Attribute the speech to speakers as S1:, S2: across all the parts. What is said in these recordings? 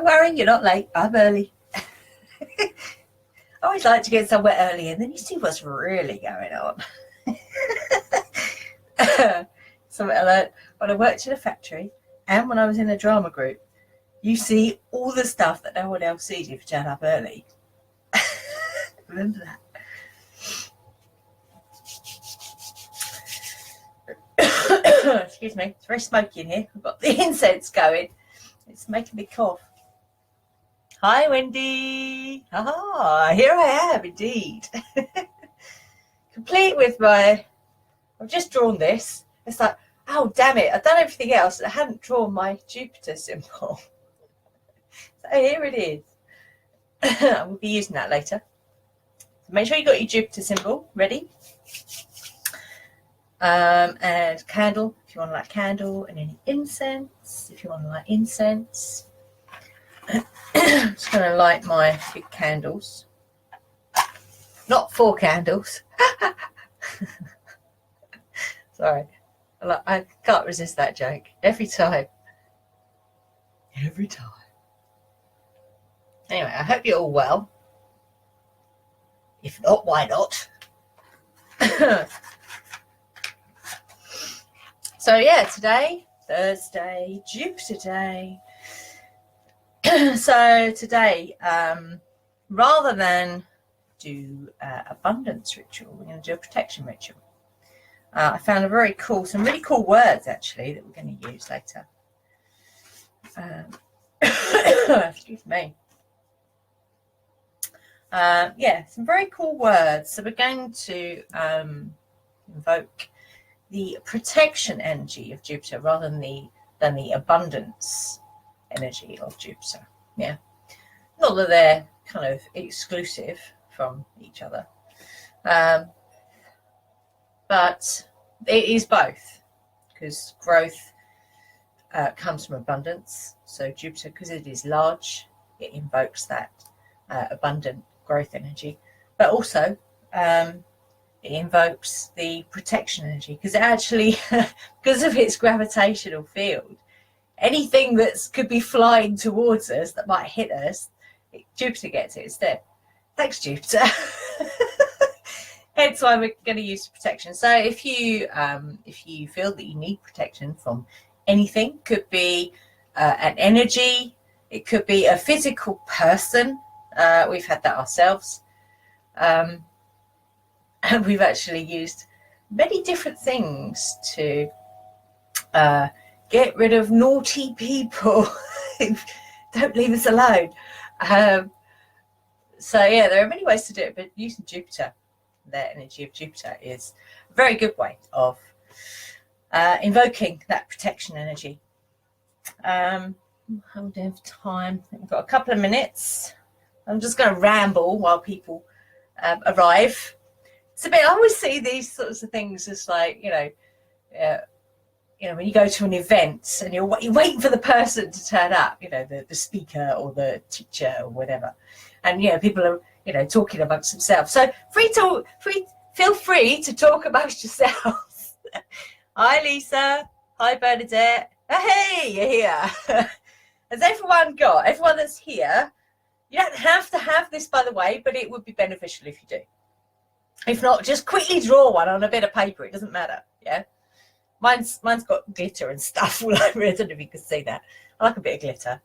S1: Don't worry, you're not late. I'm early. I always like to get somewhere early and then you see what's really going on. Something I learned when I worked in a factory and when I was in a drama group. You see all the stuff that no one else sees if you turn up early. Remember that. Excuse me, it's very smoky in here. I've got the incense going. It's making me cough. Hi, Wendy. Ah, here I am, indeed. Complete with my... I've just drawn this. It's like, oh, damn it. I've done everything else. I hadn't drawn my Jupiter symbol. So here it is. I will be using that later. So make sure you got your Jupiter symbol ready. And candle, if you want to light candle, and any incense, if you want to light incense. I'm just going to light my big candles. Not 4 candles. Sorry. I can't resist that joke. Every time. Every time. Anyway, I hope you're all well. If not, why not? So yeah, today, Thursday, Jupiter Day. So today, rather than do abundance ritual, we're going to do a protection ritual. I found some really cool words actually that we're going to use later. Excuse me. Yeah, some very cool words. So we're going to invoke the protection energy of Jupiter rather than the abundance energy of Jupiter. Yeah, not that they're kind of exclusive from each other, but it is both, because growth comes from abundance. So Jupiter, because it is large, it invokes that abundant growth energy, but also it invokes the protection energy, because it actually, because of its gravitational field, anything that could be flying towards us that might hit us, Jupiter gets it instead. Thanks, Jupiter. Hence why we're going to use protection. So if you feel that you need protection from anything, could be an energy, it could be a physical person. We've had that ourselves. And we've actually used many different things to get rid of naughty people. Don't leave us alone. So yeah, there are many ways to do it, but using Jupiter, the energy of Jupiter, is a very good way of invoking that protection energy. How do we have time? We've got a couple of minutes. I'm just going to ramble while people arrive. It's a bit, I always see these sorts of things as like, when you go to an event and you're waiting for the person to turn up, the speaker or the teacher or whatever. And, people are, talking amongst themselves. So feel free to talk amongst yourselves. Hi, Lisa. Hi, Bernadette. Oh, hey, you're here. Has everyone that's here? You don't have to have this, by the way, but it would be beneficial if you do. If not, just quickly draw one on a bit of paper. It doesn't matter, yeah? Mine's got glitter and stuff all over it. I don't know if you can see that. I like a bit of glitter.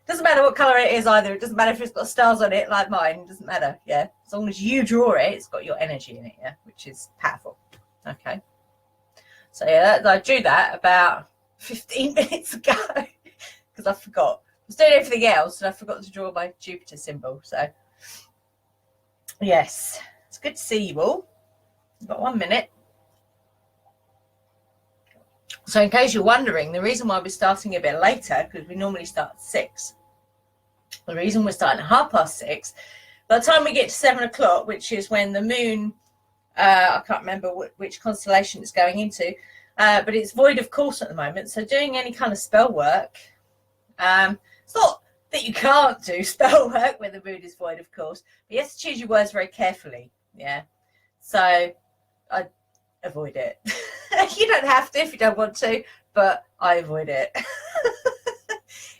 S1: Doesn't matter what colour it is either. It doesn't matter if it's got stars on it like mine. It doesn't matter, yeah? As long as you draw it, it's got your energy in it, yeah? Which is powerful, okay? So, yeah, I drew that about 15 minutes ago because I forgot. I was doing everything else and I forgot to draw my Jupiter symbol. So, yes, it's good to see you all. We've got 1 minute. So in case you're wondering, the reason why we're starting a bit later, because we normally start at 6. The reason we're starting at 6:30, by the time we get to 7 o'clock, which is when the moon, I can't remember which constellation it's going into, but it's void of course at the moment. So doing any kind of spell work, it's not that you can't do spell work when the moon is void of course, but you have to choose your words very carefully, yeah? So I avoid it. You don't have to if you don't want to, but I avoid it.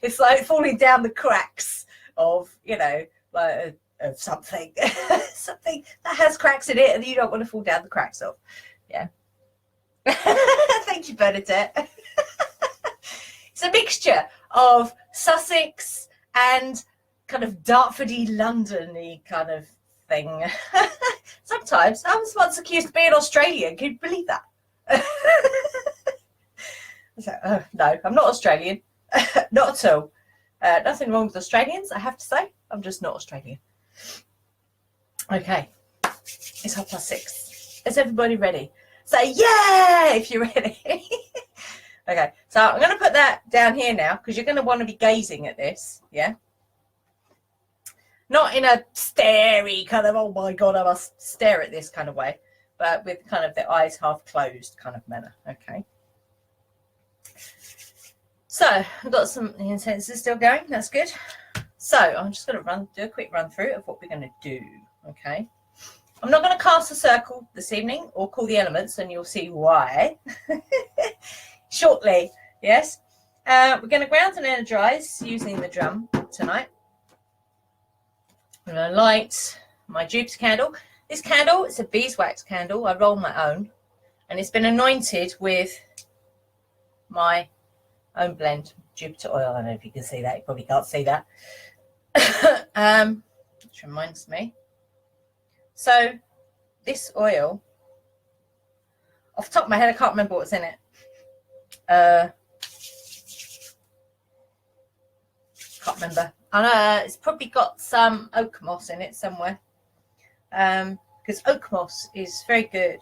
S1: It's like falling down the cracks of, you know, like of something, something that has cracks in it, and you don't want to fall down the cracks of. Yeah. Thank you, Bernadette. It's a mixture of Sussex and kind of Dartfordy, London-y kind of thing. Sometimes I was once accused of being Australian. Can you believe that? So, no, I'm not Australian. Not at all. Nothing wrong with Australians, I have to say. I'm just not Australian. Okay, it's 6:30. Is everybody ready? Say yeah if you're ready. Okay, so I'm going to put that down here now because you're going to want to be gazing at this, yeah? Not in a starey kind of, oh my God, I must stare at this kind of way, but with kind of the eyes half closed kind of manner, okay? So I've got some incenses still going, that's good. So I'm just going to do a quick run through of what we're going to do, okay? I'm not going to cast a circle this evening or call the elements, and you'll see why shortly, yes. We're going to ground and energize using the drum tonight. I'm going to light my Jupiter candle. This candle is a beeswax candle. I roll my own, and it's been anointed with my own blend, Jupiter oil. I don't know if you can see that. You probably can't see that. Which reminds me. So this oil, off the top of my head, I can't remember what's in it. Can't remember. I know it's probably got some oak moss in it somewhere. Because oak moss is very good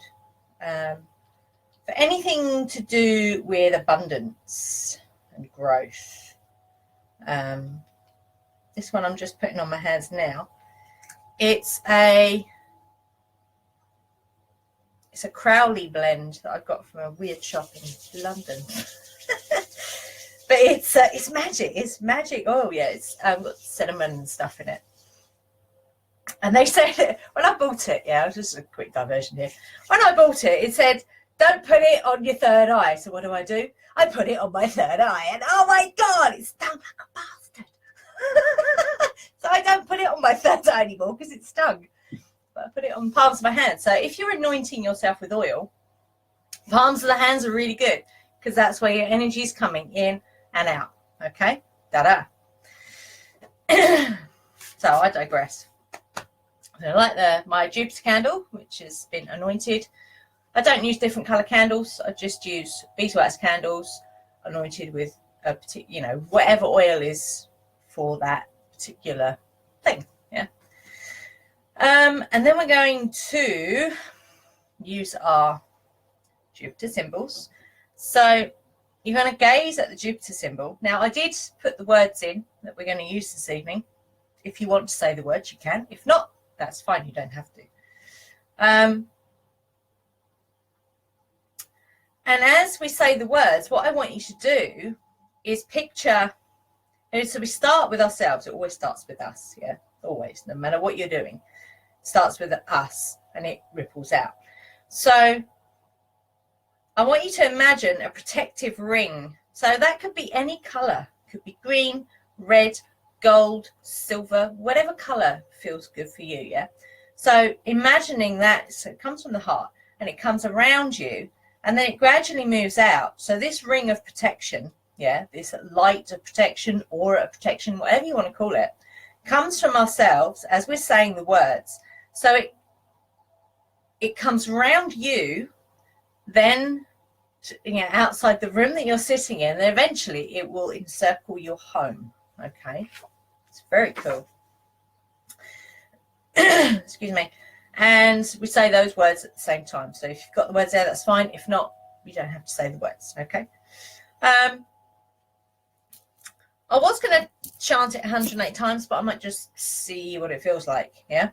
S1: for anything to do with abundance and growth. This one I'm just putting on my hands now. It's a Crowley blend that I got from a weird shop in London. But it's Magick. It's Magick. Oh yeah, it's got cinnamon and stuff in it. And they said when I bought it, yeah, just a quick diversion here. When I bought it, it said, "Don't put it on your third eye." So what do? I put it on my third eye, and oh my God, it stung like a bastard. So I don't put it on my third eye anymore because it stung. But I put it on palms of my hands. So if you're anointing yourself with oil, palms of the hands are really good because that's where your energy is coming in and out. Okay? Da-da. So I digress. I like my Jupiter candle, which has been anointed. I don't use different color candles. I just use beeswax candles anointed with a particular, you know, whatever oil is for that particular thing. Yeah. And then we're going to use our Jupiter symbols. So you're going to gaze at the Jupiter symbol. Now, I did put the words in that we're going to use this evening. If you want to say the words, you can. If not, that's fine. You don't have to. And as we say the words, what I want you to do is picture. So we start with ourselves. It always starts with us. Yeah, always, no matter what you're doing. It starts with us and it ripples out. So I want you to imagine a protective ring. So that could be any color. It could be green, red, gold, silver, whatever color feels good for you. Yeah. So imagining that, so it comes from the heart and it comes around you and then it gradually moves out. So this ring of protection, yeah, this light of protection, aura of protection, whatever you want to call it, comes from ourselves as we're saying the words. So it comes around you, then outside the room that you're sitting in, and eventually it will encircle your home. Okay, it's very cool. Excuse me. And we say those words at the same time. So if you've got the words there, that's fine. If not, you don't have to say the words. Okay. I was going to chant it 108 times, but I might just see what it feels like. Yeah.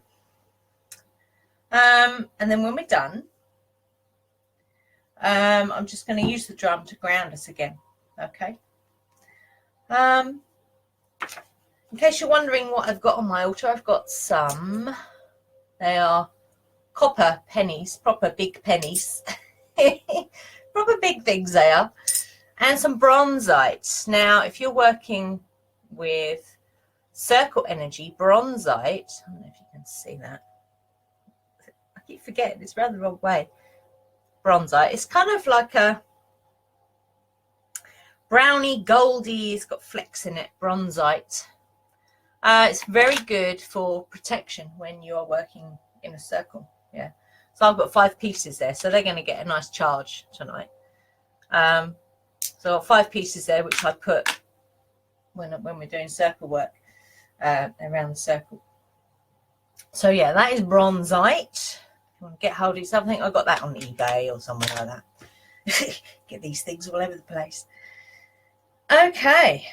S1: And then when we're done, I'm just going to use the drum to ground us again. Okay. In case you're wondering what I've got on my altar, I've got some. They are copper pennies, proper big pennies. Proper big things they are. and some bronzites. Now, if you're working with circle energy, bronzite, I don't know if you can see that. I keep forgetting, it's around the wrong way. Bronzite, it's kind of like a browny, goldy, it's got flecks in it, bronzite. It's very good for protection when you are working in a circle. Yeah. So I've got 5 pieces there, so they're going to get a nice charge tonight. So 5 pieces there, which I put when we're doing circle work around the circle. So yeah, that is bronzite. If you want to get hold of something, I got that on eBay or somewhere like that. Get these things all over the place. Okay.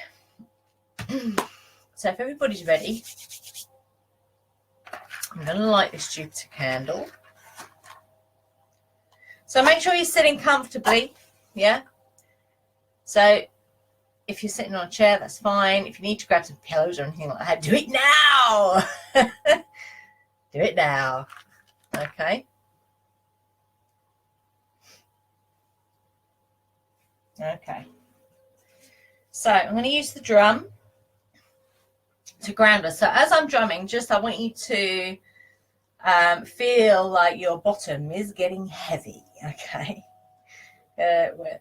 S1: So if everybody's ready, I'm going to light this Jupiter candle. So make sure you're sitting comfortably, yeah? So if you're sitting on a chair, that's fine. If you need to grab some pillows or anything like that, do it now. Do it now. Okay. Okay. So I'm going to use the drum to ground us. So as I'm drumming, I want you to feel like your bottom is getting heavy, okay?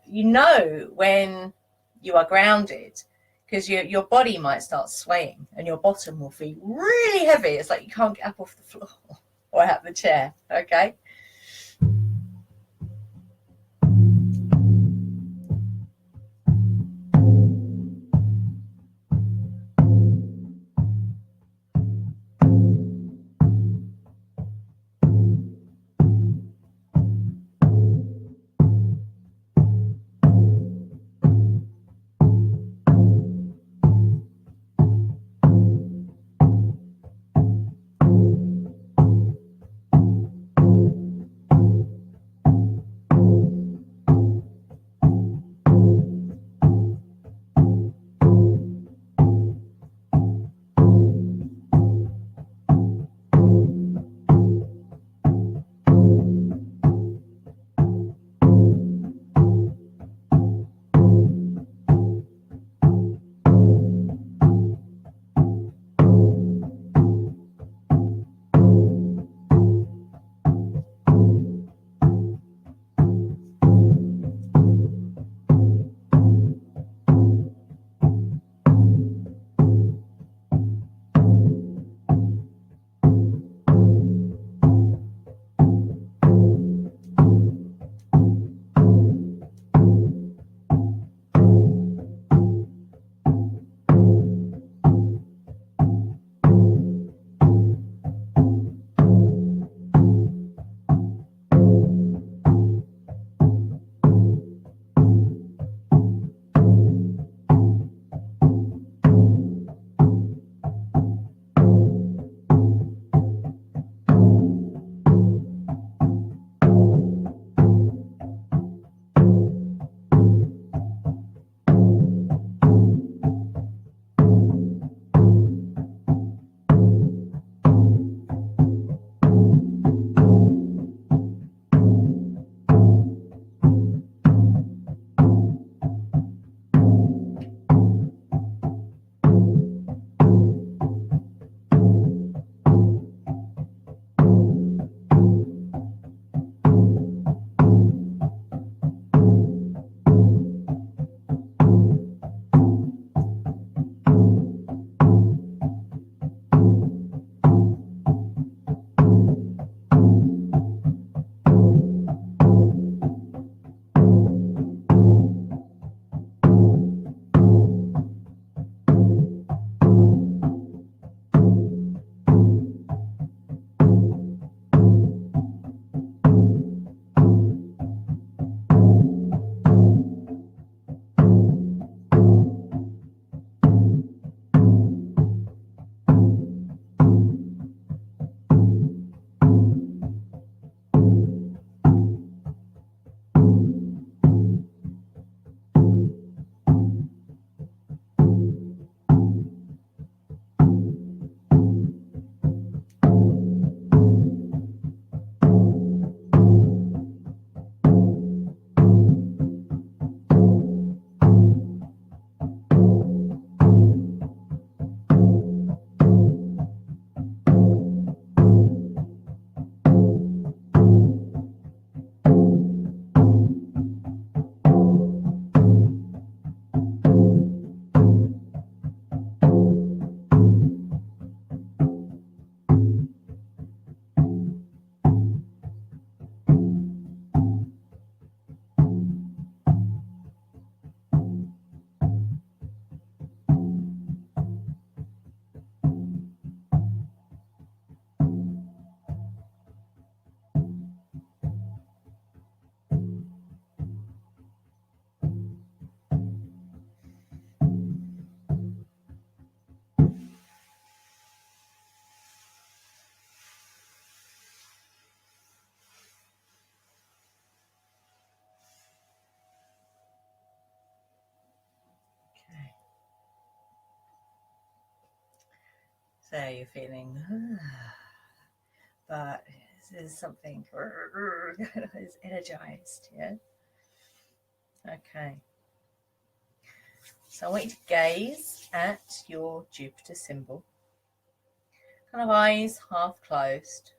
S1: You know when you are grounded, because your body might start swaying and your bottom will feel really heavy. It's like you can't get up off the floor or out of the chair, okay? So you're feeling, but there's something is energized, yeah? Okay. So I want you to gaze at your Jupiter symbol. Kind of eyes half closed.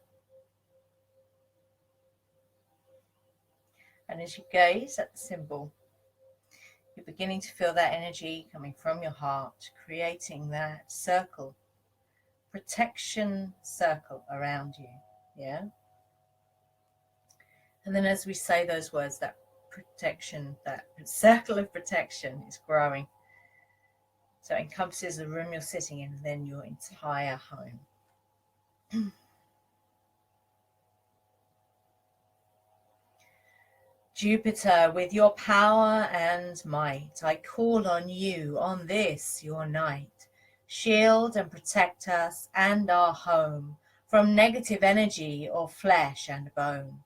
S1: And as you gaze at the symbol, you're beginning to feel that energy coming from your heart, creating that circle, protection circle around you, yeah? And then as we say those words, that protection, that circle of protection is growing. So it encompasses the room you're sitting in, and then your entire home. Jupiter, with your power and might, I call on you on this, your night. Shield and protect us and our home from negative energy or flesh and bone.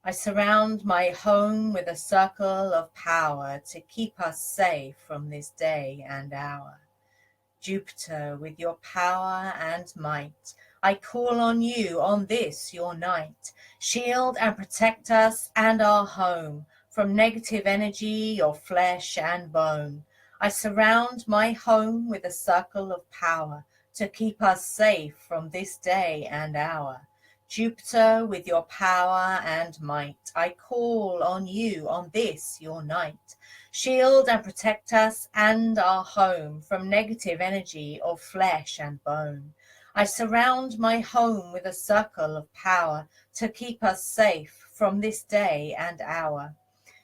S1: I surround my home with a circle of power to keep us safe from this day and hour. Jupiter, with your power and might, I call on you on this, your night. Shield and protect us and our home from negative energy or flesh and bone. I surround my home with a circle of power to keep us safe from this day and hour. Jupiter, with your power and might, I call on you on this, your night. Shield and protect us and our home from negative energy of flesh and bone. I surround my home with a circle of power to keep us safe from this day and hour.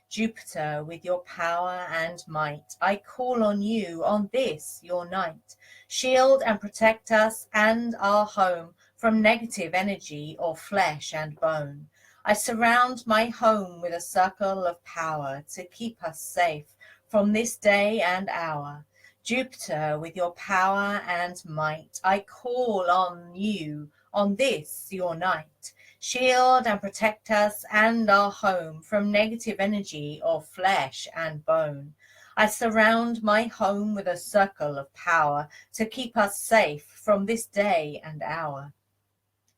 S1: Jupiter, with your power and might, I call on you on this, your night. Shield and protect us and our home from negative energy or flesh and bone. I surround my home with a circle of power to keep us safe from this day and hour. Jupiter, with your power and might, I call on you on this, your night. Shield and protect us and our home from negative energy of flesh and bone. I surround my home with a circle of power to keep us safe from this day and hour.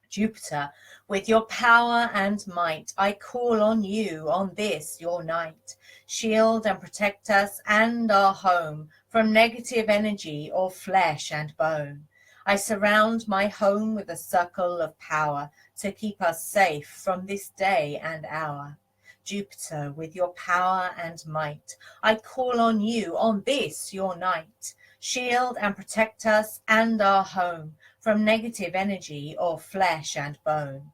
S1: Jupiter, with your power and might, I call on you on this, your night. Shield and protect us and our home from negative energy or flesh and bone. I surround my home with a circle of power to keep us safe from this day and hour. Jupiter, with your power and might, I call on you on this, your night. Shield and protect us and our home from negative energy or flesh and bone.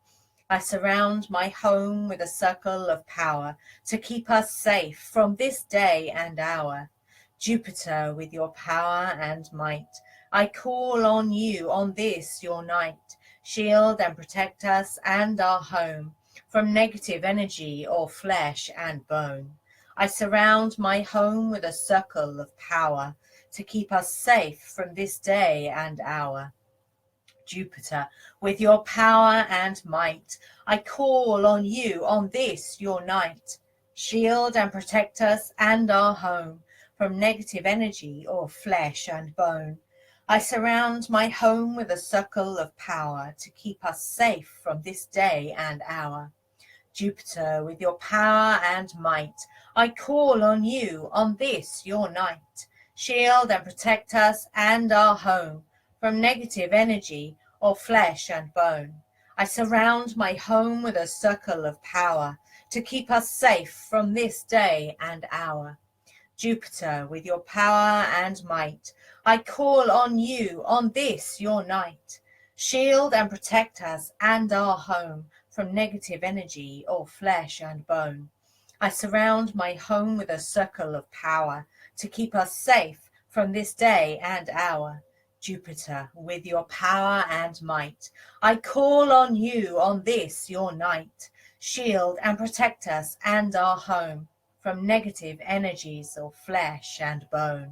S1: I surround my home with a circle of power to keep us safe from this day and hour. Jupiter, with your power and might, I call on you on this, your night. Shield and protect us and our home from negative energy or flesh and bone. I surround my home with a circle of power to keep us safe from this day and hour. Jupiter, with your power and might, I call on you on this, your night. Shield and protect us and our home from negative energy or flesh and bone. I surround my home with a circle of power to keep us safe from this day and hour. Jupiter, with your power and might, I call on you on this, your night. Shield and protect us and our home from negative energy or flesh and bone. I surround my home with a circle of power to keep us safe from this day and hour. Jupiter, with your power and might, I call on you on this, your night. Shield and protect us and our home from negative energy or flesh and bone. I surround my home with a circle of power to keep us safe from this day and hour. Jupiter, with your power and might, I call on you on this, your night. Shield and protect us and our home from negative energies of flesh and bone.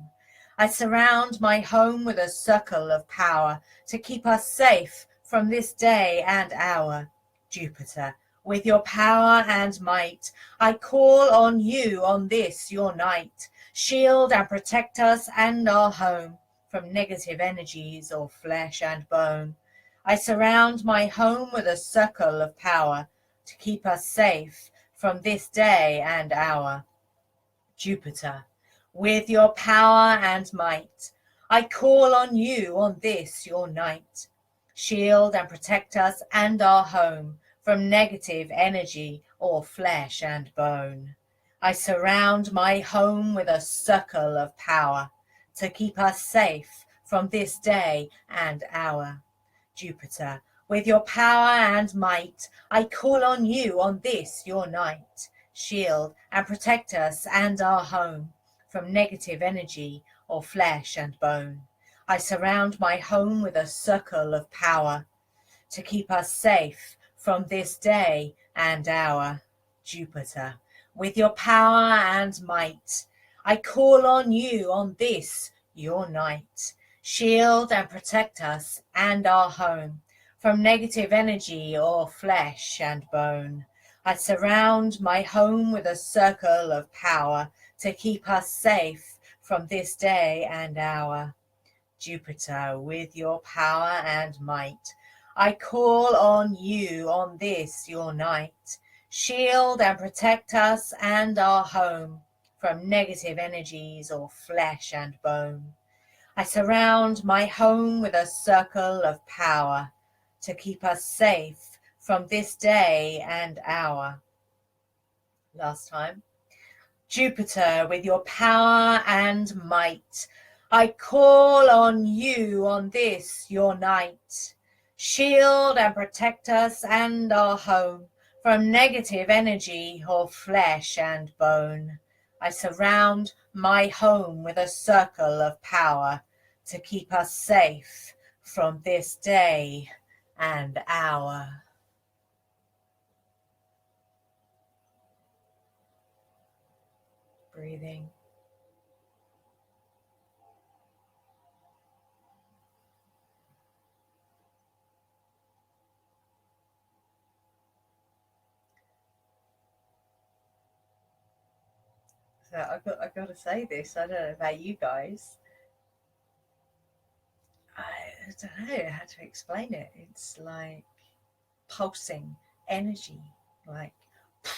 S1: I surround my home with a circle of power to keep us safe from this day and hour. Jupiter, with your power and might, I call on you on this, your night. Shield and protect us and our home from negative energies or flesh and bone. I surround my home with a circle of power to keep us safe from this day and hour. Jupiter, with your power and might, I call on you on this your night. Shield and protect us and our home from negative energy or flesh and bone. I surround my home with a circle of power to keep us safe from this day and hour. Jupiter, with your power and might, I call on you on this your night. Shield and protect us and our home from negative energy or flesh and bone. I surround my home with a circle of power to keep us safe from this day and hour. Jupiter, with your power and might, I call on you on this your night. Shield and protect us and our home from negative energy or flesh and bone. I surround my home with a circle of power to keep us safe from this day and hour. Jupiter, with your power and might, I call on you on this your night. Shield and protect us and our home from negative energies or flesh and bone. I surround my home with a circle of power to keep us safe from this day and hour. Last time. Jupiter, with your power and might, I call on you on this your night. Shield and protect us and our home from negative energy or flesh and bone. I surround my home with a circle of power to keep us safe from this day and hour. Breathing. So I've got to say this. I don't know about you guys. I don't know how to explain it. It's like pulsing energy, like it's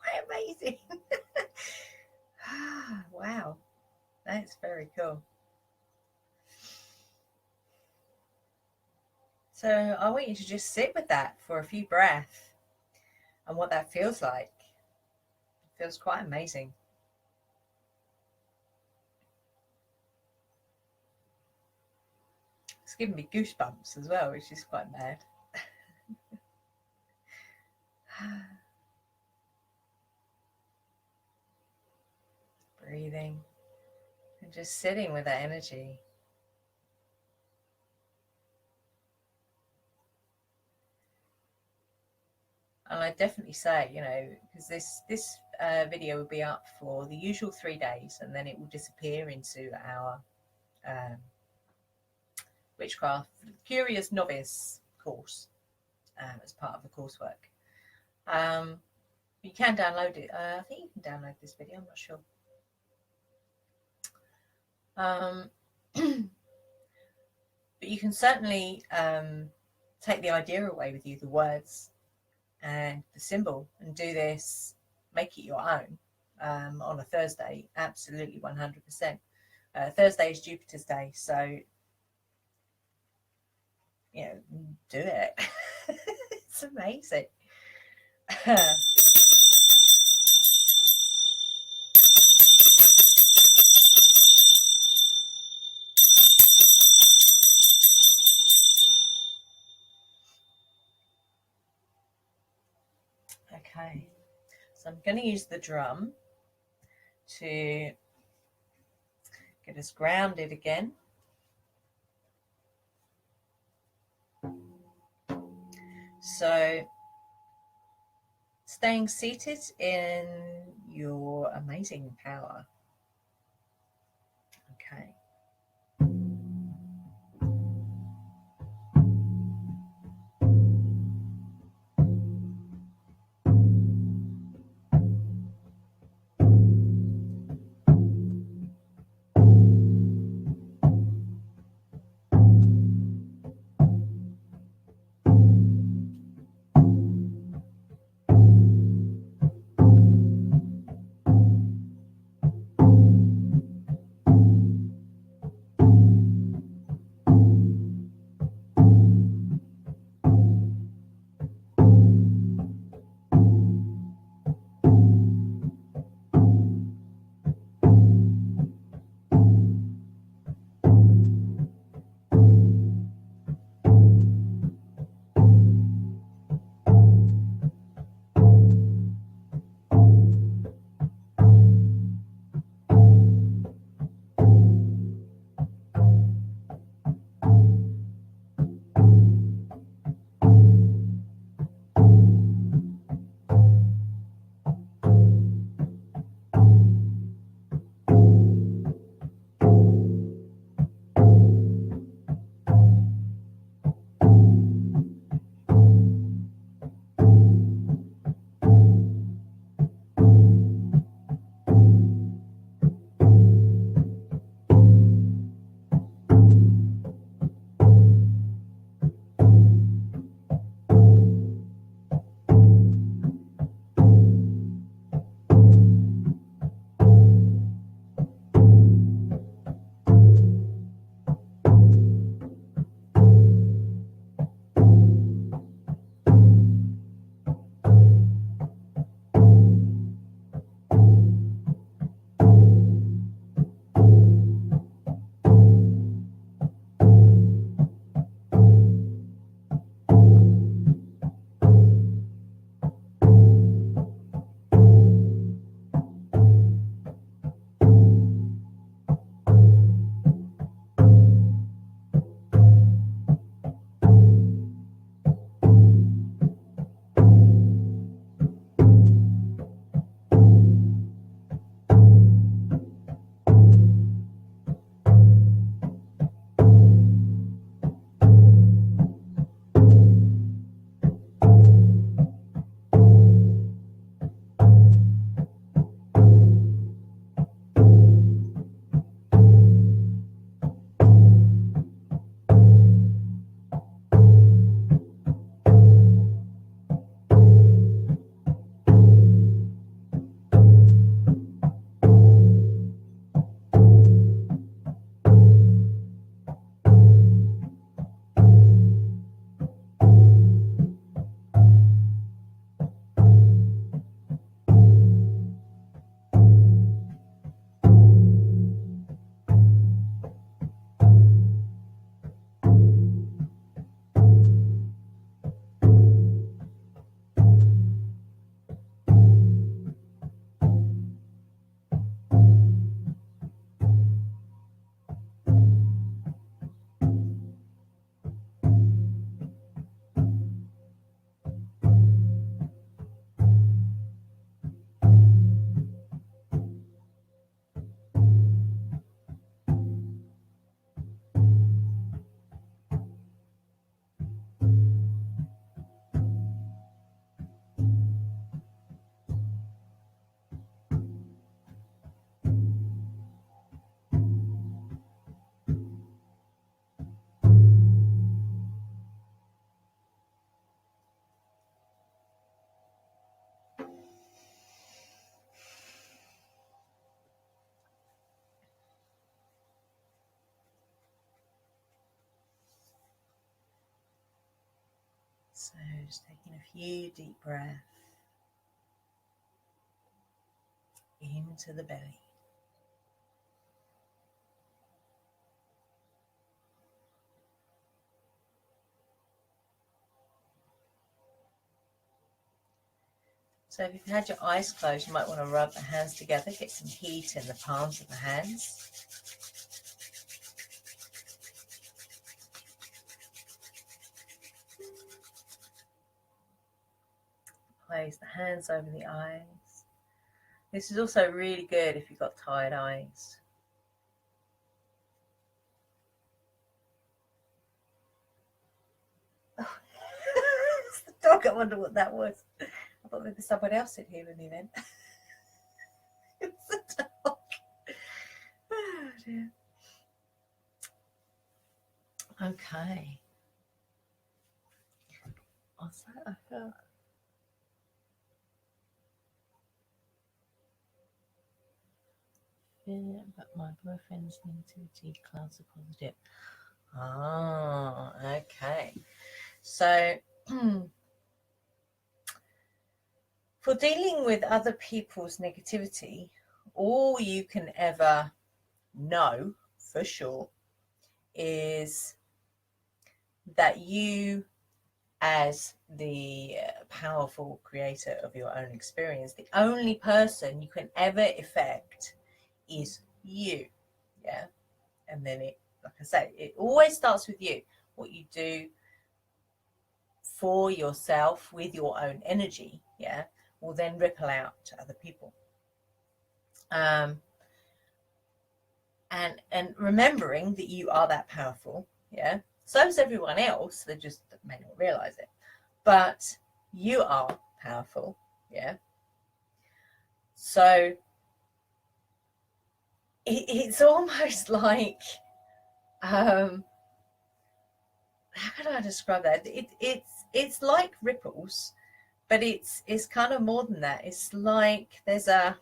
S1: quite amazing. Wow, that's very cool. So I want you to just sit with that for a few breaths and what that feels like. It feels quite amazing. It's giving me goosebumps as well, which is quite mad. Breathing and just sitting with that energy. And I definitely say, because this video will be up for the usual 3 days, and then it will disappear into our Witchcraft Curious Novice course as part of the coursework. You can download it. I think you can download this video. I'm not sure. But you can certainly take the idea away with you, the words and the symbol, and do this, make it your own on a Thursday. Absolutely 100%. Thursday is Jupiter's day, so do it. It's amazing. Okay, so I'm going to use the drum to get us grounded again. So staying seated in your amazing power. Okay. So just taking a few deep breaths into the belly. So if you've had your eyes closed, you might want to rub the hands together, get some heat in the palms of the hands. Place the hands over the eyes. This is also really good if you've got tired eyes. Oh. It's the dog. I wonder what that was. I thought maybe someone else in here with me then. It's the dog. Oh dear. Okay. What's that? I felt. Yeah, but my boyfriend's negativity clouds are positive. Ah, okay. So, for dealing with other people's negativity, all you can ever know for sure is that you, as the powerful creator of your own experience, the only person you can ever affect is you. Yeah. And then it, like I say, it always starts with you. What you do for yourself with your own energy, yeah, will then ripple out to other people. And remembering that you are that powerful, yeah. So is everyone else. They just may not realize it, but you are powerful, yeah. So it's almost like, how can I describe that? It's like ripples, but it's kind of more than that. It's like there's the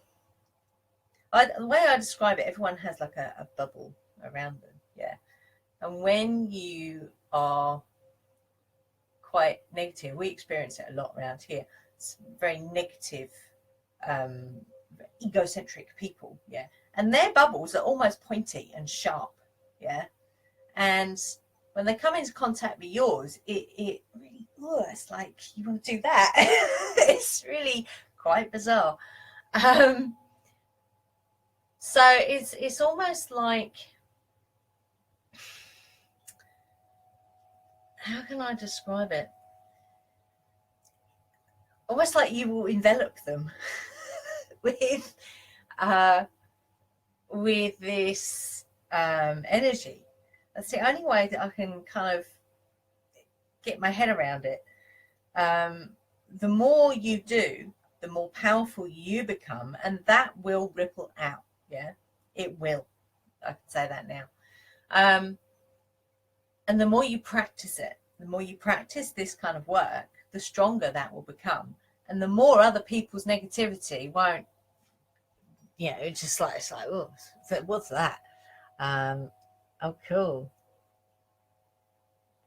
S1: way I describe it, everyone has like a bubble around them, yeah. And when you are quite negative, we experience it a lot around here. It's very negative, egocentric people, yeah. And their bubbles are almost pointy and sharp, yeah. And when they come into contact with yours, it really, it's like you want to do that. It's really quite bizarre. So it's almost like, how can I describe it? Almost like you will envelop them with this energy. That's the only way that I can kind of get my head around it. The more you do, the more powerful you become, and that will ripple out. Yeah, it will. I can say that now. And the more you practice it, the more you practice this kind of work, the stronger that will become. And the more other people's negativity won't, it's just like, oh, what's that? Oh, cool.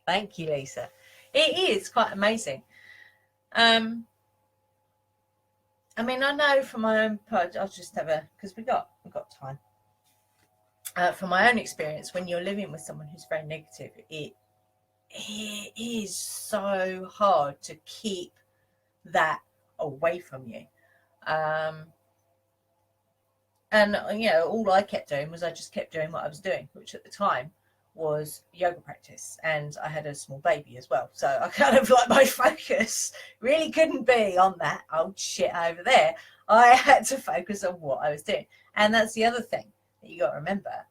S1: Thank you, Lisa. It is quite amazing. I mean, I know from my own part, I'll just have because we've got time. From my own experience, when you're living with someone who's very negative, it is so hard to keep that away from you. And all I kept doing was I just kept doing what I was doing, which at the time was yoga practice, and I had a small baby as well, so I kind of like my focus really couldn't be on that old shit over there. I had to focus on what I was doing. And that's the other thing that you got to remember: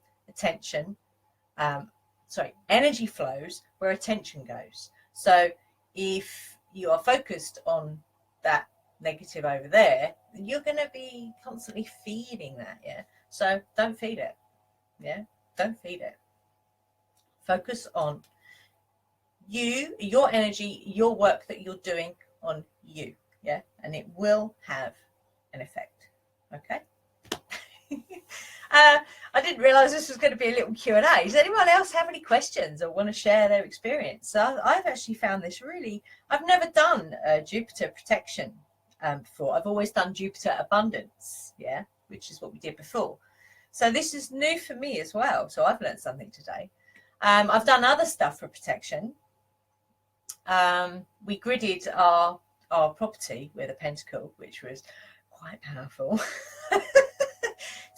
S1: energy flows where attention goes. So if you are focused on that negative over there, you're going to be constantly feeding that, yeah. So don't feed it, yeah. Don't feed it. Focus on you, your energy, your work that you're doing on you, yeah, and it will have an effect. Okay. I didn't realise this was going to be a little Q&A. Does anyone else have any questions or want to share their experience? So I've actually found this really, I've never done Jupiter protection before. I've always done Jupiter abundance, yeah, which is what we did before. So this is new for me as well. So I've learned something today. I've done other stuff for protection. We gridded our property with a pentacle, which was quite powerful.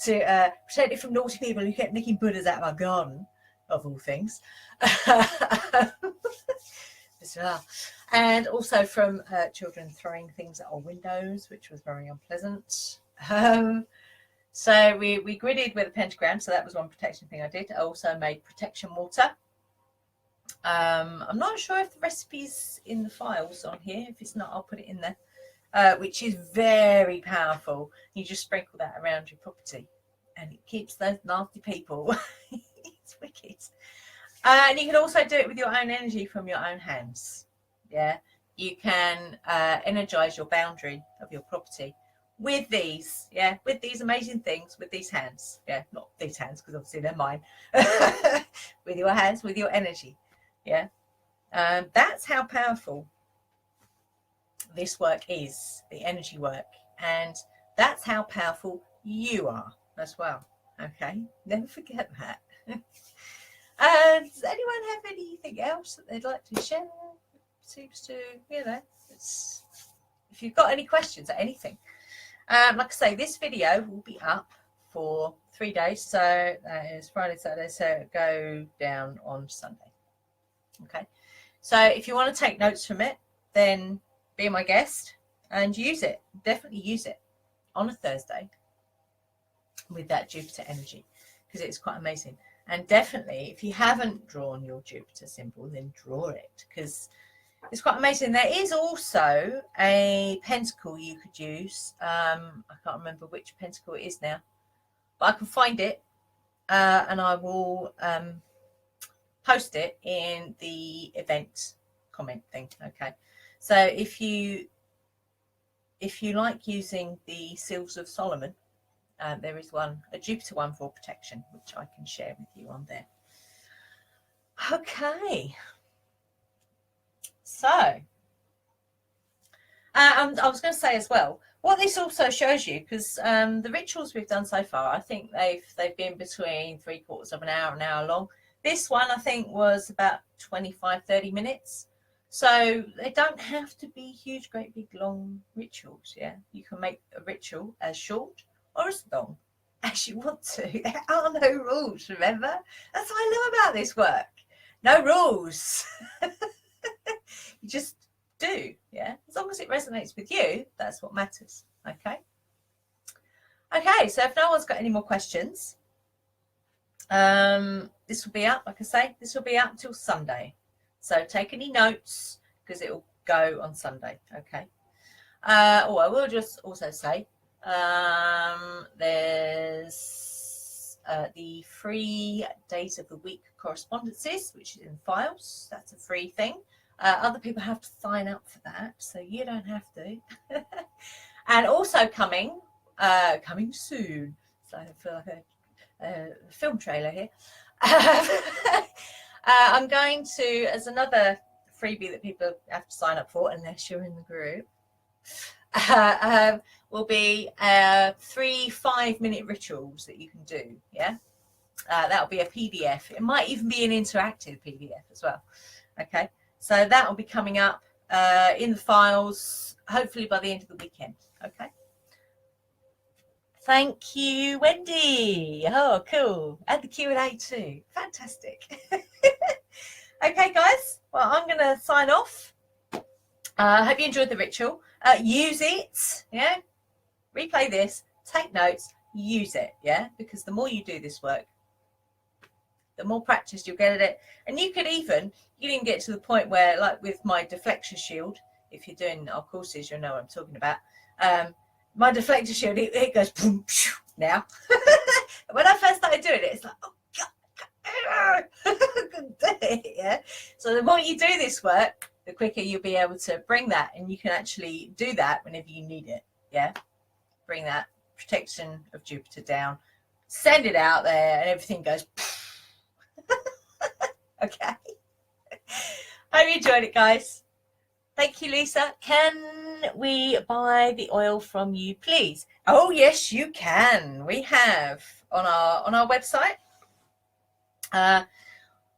S1: To protect it from naughty people who kept nicking Buddhas out of our garden, of all things. Bizarre. And also from children throwing things at our windows, which was very unpleasant. So we gridded with a pentagram, so that was one protection thing I did. I also made protection water. I'm not sure if the recipe's in the files on here. If it's not, I'll put it in there. Which is very powerful. You just sprinkle that around your property and it keeps those nasty people. It's wicked. And you can also do it with your own energy from your own hands. Yeah, you can energize your boundary of your property with these, yeah, with these amazing things, with these hands. Yeah, not these hands because obviously they're mine. With your hands, with your energy. Yeah, that's how powerful this work is, the energy work, and that's how powerful you are as well. Okay, never forget that. Does anyone have anything else that they'd like to share? Seems to, you know, it's, if you've got any questions or anything, like I say, this video will be up for 3 days, so that is Friday, Saturday, so it'll go down on Sunday. Okay, so if you want to take notes from it, then be my guest and use it. Definitely use it on a Thursday with that Jupiter energy, because it's quite amazing. And definitely, if you haven't drawn your Jupiter symbol, then draw it, because it's quite amazing. There is also a pentacle you could use. I can't remember which pentacle it is now, but I can find it and I will post it in the event comment thing. Okay, so if you like using the Seals of Solomon, there is one, a Jupiter one for protection, which I can share with you on there. Okay, so I was going to say as well, what this also shows you, because the rituals we've done so far, I think they've been between 3/4 of an hour long. This one, I think, was about 25-30 minutes. So they don't have to be huge, great, big, long rituals. Yeah, you can make a ritual as short or as long as you want to. There are no rules, remember? That's what I love about this work. No rules. You just do, yeah? As long as it resonates with you, that's what matters, okay? Okay, so if no one's got any more questions, this will be up, like I say, this will be up till Sunday. So take any notes, because it will go on Sunday, okay? I will just also say, there's the free days of the week correspondences, which is in files. That's a free thing. Other people have to sign up for that, so you don't have to. And also coming soon. So I feel like a film trailer here. I'm going to, as another freebie that people have to sign up for, unless you're in the group, will be 3 5-minute rituals that you can do. Yeah, that'll be a PDF. It might even be an interactive PDF as well. Okay, so that will be coming up in the files, hopefully by the end of the weekend. Okay. Thank you, Wendy. Oh, cool. And the Q&A too. Fantastic. Okay, guys. Well, I'm going to sign off. Hope you enjoyed the ritual. Use it. Yeah. Replay this. Take notes. Use it. Yeah. Because the more you do this work, the more practice you'll get at it. And you can even get to the point where, like with my deflection shield, if you're doing our courses, you'll know what I'm talking about. My deflector shield, it goes boom, phew, now. When I first started doing it, it's like, oh God, I couldn't do it, yeah. So the more you do this work, the quicker you'll be able to bring that, and you can actually do that whenever you need it, yeah. Bring that protection of Jupiter down send it out there, and everything goes. Okay. Hope you enjoyed it, guys. Thank you, Lisa. Can we buy the oil from you, please? Oh, yes, you can. We have on our website.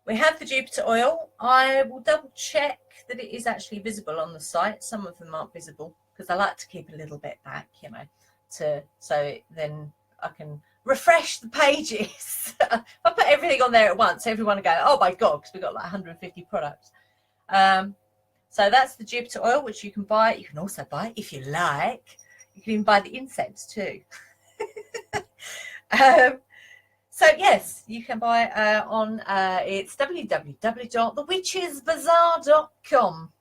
S1: We have the Jupiter oil. I will double check that it is actually visible on the site. Some of them aren't visible because I like to keep a little bit back, you know, so then I can refresh the pages. I put everything on there at once. Everyone will go, oh my God, because we've got like 150 products. So that's the Jupiter oil, which you can buy. You can also buy, if you like, you can even buy the incense too. So yes, you can buy on it's www.thewitchesbazaar.com,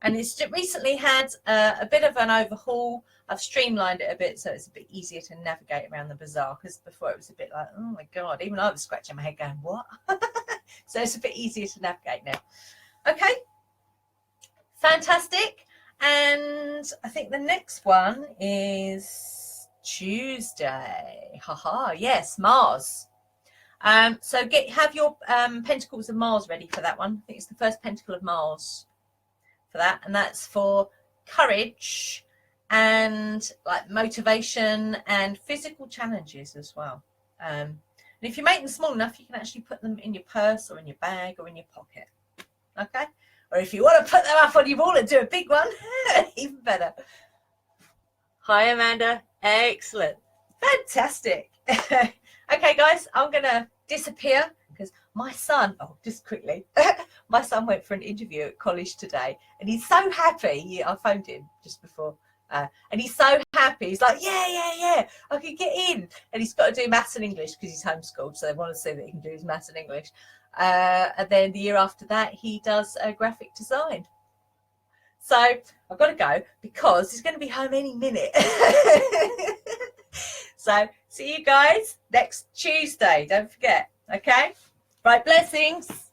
S1: and it's recently had a bit of an overhaul. I've streamlined it a bit so it's a bit easier to navigate around the bazaar, because before it was a bit like, oh my God, even I was scratching my head going, what? So it's a bit easier to navigate now. Okay, fantastic. And I think the next one is Tuesday. Haha, yes, Mars. So have your Pentacles of Mars ready for that one. I think it's the first Pentacle of Mars for that, and that's for courage and like motivation and physical challenges as well. And if you make them small enough, you can actually put them in your purse or in your bag or in your pocket. Okay, or if you want to put them up on your wall and do a big one, even better. Hi, Amanda. Excellent. Fantastic. Okay, guys, I'm going to disappear because my son, oh, just quickly, my son went for an interview at college today and he's so happy. I phoned him just before and he's so happy. He's like, yeah, I can get in. And he's got to do maths and English because he's homeschooled. So they want to see that he can do his maths and English. And then the year after that, he does graphic design. So I've got to go because he's going to be home any minute. So see you guys next Tuesday. Don't forget. Okay. Right. Blessings.